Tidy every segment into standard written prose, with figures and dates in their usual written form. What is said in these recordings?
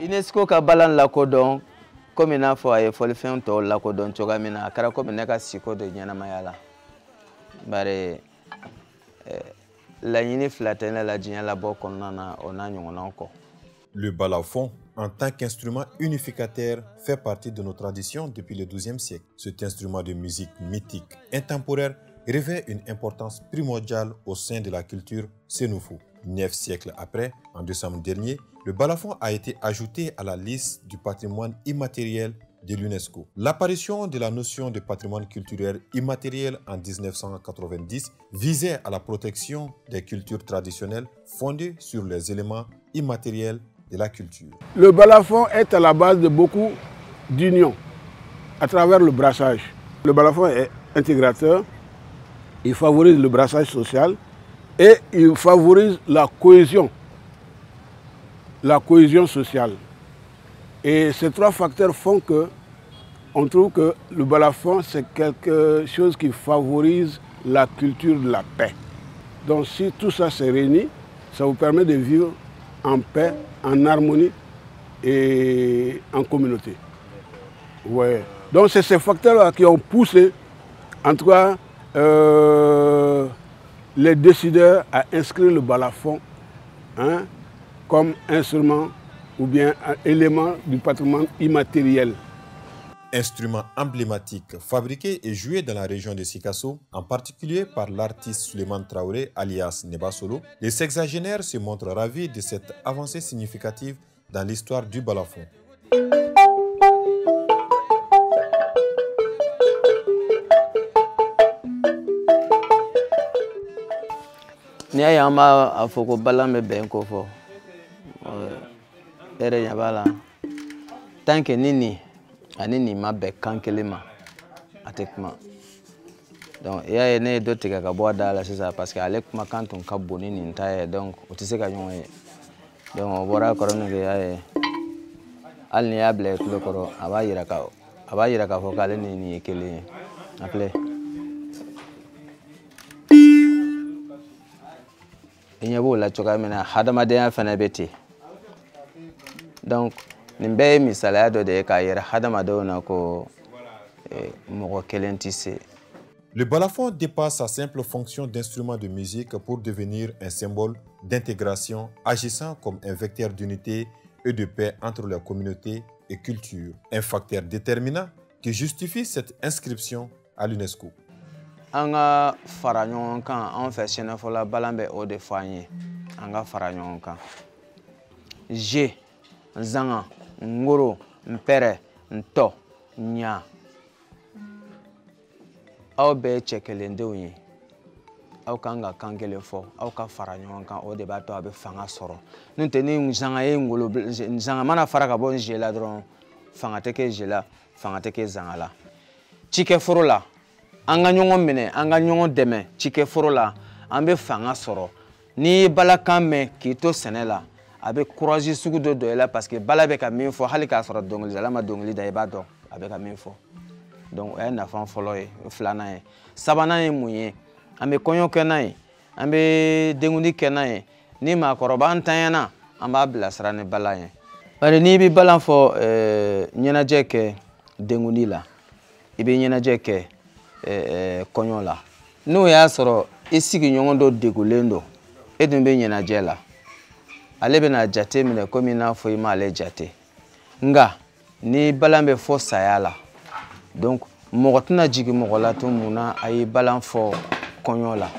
UNESCO ka balan lakodon comme n'a fo ay folfen to lakodon chogamina kara comme neka siko de nyana mayala bare la yini flatene la dinya la boko nana ona nyongona encore. Le balafon, en tant qu'instrument unificateur, fait partie de nos traditions depuis le XIIe siècle. Cet instrument de musique mythique, intemporaire, revêt une importance primordiale au sein de la culture sénoufo. 9 siècles après, en décembre dernier, le balafon a été ajouté à la liste du patrimoine immatériel de l'UNESCO. L'apparition de la notion de patrimoine culturel immatériel en 1990 visait à la protection des cultures traditionnelles fondées sur les éléments immatériels de la culture. Le balafon est à la base de beaucoup d'unions à travers le brassage. Le balafon est intégrateur, il favorise le brassage social et il favorise la cohésion sociale. Et ces trois facteurs font que on trouve que le balafon c'est quelque chose qui favorise la culture de la paix. Donc si tout ça se réunit, ça vous permet de vivre en paix, en harmonie et en communauté. Ouais. Donc c'est ces facteurs-là qui ont poussé, en tout cas, les décideurs à inscrire le balafon comme instrument ou bien élément du patrimoine immatériel. Instrument emblématique fabriqué et joué dans la région de Sikasso, en particulier par l'artiste Suleiman Traoré alias Nebasolo, les sexagénaires se montrent ravis de cette avancée significative dans l'histoire du balafon. Niayama afoko balambe benko fo. Ere yabala. Tanke nini anini mabe kankelema atekma. Donc il y a une d'autres qui a boire là c'est ça parce qu'avec ma quand on caboni ni ntaye donc utise ka nyonwe. Donc on bora korona ke ya al ni able ko koro abayira ka fo kale ni ekele appelé. Inyabo la choka mena hadama de afana beti. Donc nimbe misala do de ka yera hadama do na ko mo kelentise. Le balafon dépasse sa simple fonction d'instrument de musique pour devenir un symbole d'intégration agissant comme un vecteur d'unité et de paix entre les communautés et cultures. Un facteur déterminant qui justifie cette inscription à l'UNESCO. Anga faranyon kan en fait fola balambe o de fanye anga faranyon kan je zanga ngoro mpere nto nya aw be chekelende onye aw kanga kangele fo aw ka faranyon kan o de bato abe fanga soro nunteni zanga ye ngolo zanga mana faraka bon je la dron fanga teke je la fanga teke zanga la chike forola anga nyongo mene anga nyongo deme chike forola ambe fanga soro ni balakan me kito senela abe courage sugu do la parce que bala be ka min fo halika soro dongli la ma dongli da ibado abe ka min fo donc e na fan foloye flana e sabana e muye ambe konyo kenai ambe dengundi kenai ni ma koroba antayana amba blasra ne balaye bare ni bi balan fo nyena jeke dengundi la ibe nyena jeke konyo la no ya soro isigi nyongo do degulendo edumbe nyena jela alebe na jate mine komi na fo ima ale jate nga ni balambe fo sayala donc mogotuna jigi mogola to muna ay balan fo konyo la.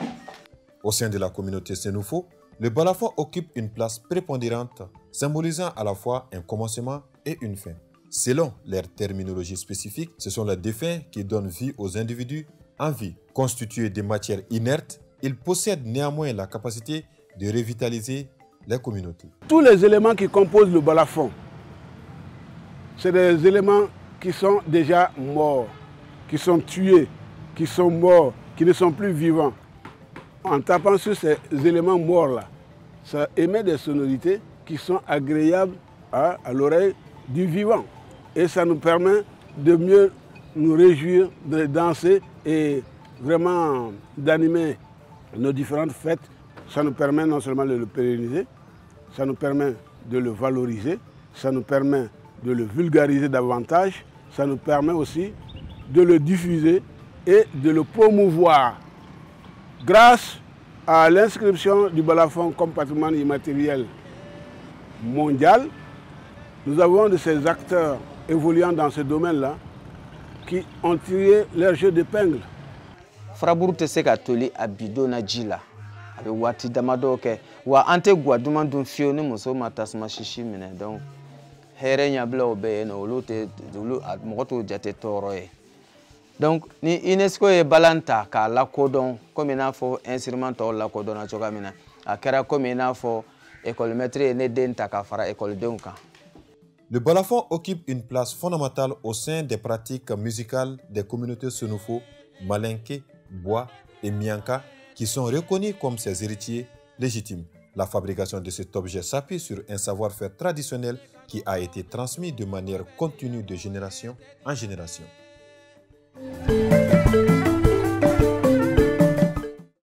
Au sein de la communauté sénoufo, le balafon occupe une place prépondérante, symbolisant à la fois un commencement et une fin. Selon leur terminologie spécifique, ce sont les défunts qui donnent vie aux individus en vie. Constitués de matières inertes, ils possèdent néanmoins la capacité de revitaliser les communautés. Tous les éléments qui composent le balafon, c'est des éléments qui sont déjà morts, qui sont tués, qui sont morts, qui ne sont plus vivants. En tapant sur ces éléments morts-là, ça émet des sonorités qui sont agréables à l'oreille du vivant. Et ça nous permet de mieux nous réjouir, de danser et vraiment d'animer nos différentes fêtes. Ça nous permet non seulement de le pérenniser, ça nous permet de le valoriser, ça nous permet de le vulgariser davantage, ça nous permet aussi de le diffuser et de le promouvoir. Grâce à l'inscription du balafon comme patrimoine immatériel mondial, nous avons de ces acteurs évoluant dans ce domaine-là qui ont tiré leur jeu d'épingle. Faraburu te se ka toli a bidon na ji la a bɛ waati damadɔ kɛ wa an tɛ gwa duman dun fiyewu ni muso ma tasuma sisi minɛ donc hɛrɛ ɲabilaw bɛ yen nɔ olu mɔgɔ t'o jate tɔɔrɔ ye donc ni UNESCO ye balan ta k'a lakodɔn komi i n'a fɔ instrument tɔw lakodɔnna cogoya min na a kɛra komi i n'a fɔ école-maître ye ne den ta ka fara écoledenw kan. Le balafon occupe une place fondamentale au sein des pratiques musicales des communautés Senufo, Malinké, Bois et Mianka qui sont reconnus comme ses héritiers légitimes. La fabrication de cet objet s'appuie sur un savoir-faire traditionnel qui a été transmis de manière continue de génération en génération.